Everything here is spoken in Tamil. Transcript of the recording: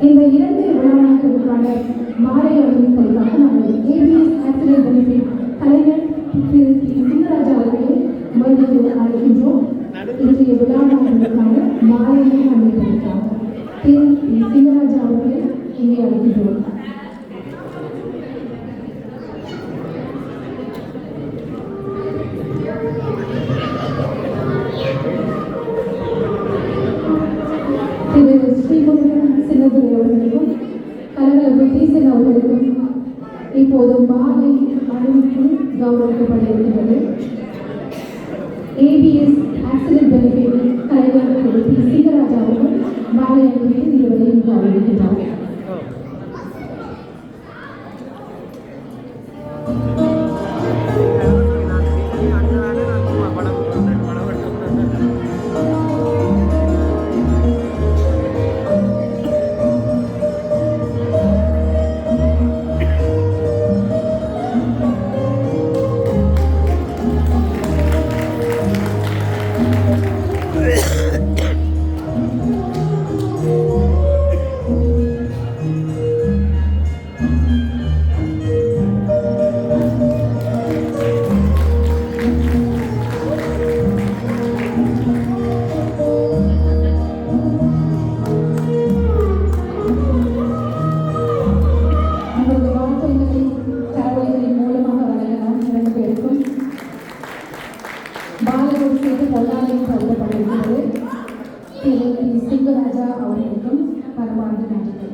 இந்த இரண்டு விழாக்களுக்கான மாலை அறிவிப்பதற்காக நாங்கள் ஏபிஎஸ் ஆக்சிடென்ட் பெனிஃபிட் கலைஞர் திரு சிங்கராஜா அவர்களை மறுபடியும் அழைக்கின்றோம். இன்றைய விழாக்களுக்கான மாலையை அறிவிப்பதற்காக திரு சிங்கராஜா அவர்களை இங்கே அழைக்கின்றோம். திரு ஸ்ரீமுருகன் சின்னதுரை அவர்களுக்கும் கலைஞர் விஜயசன் அவர்களுக்கும் இப்போது மாலை அணிவித்து கௌரவிக்கப்பட இருக்கிறது. ஏபிஎஸ் ஆக்சிடென்ட் பெனிஃபிட் கலைஞர் திரு சிங்கராஜா அவர்கள் மாலை அணிவித்து இருவரையும் கௌரவிக்கிறார்.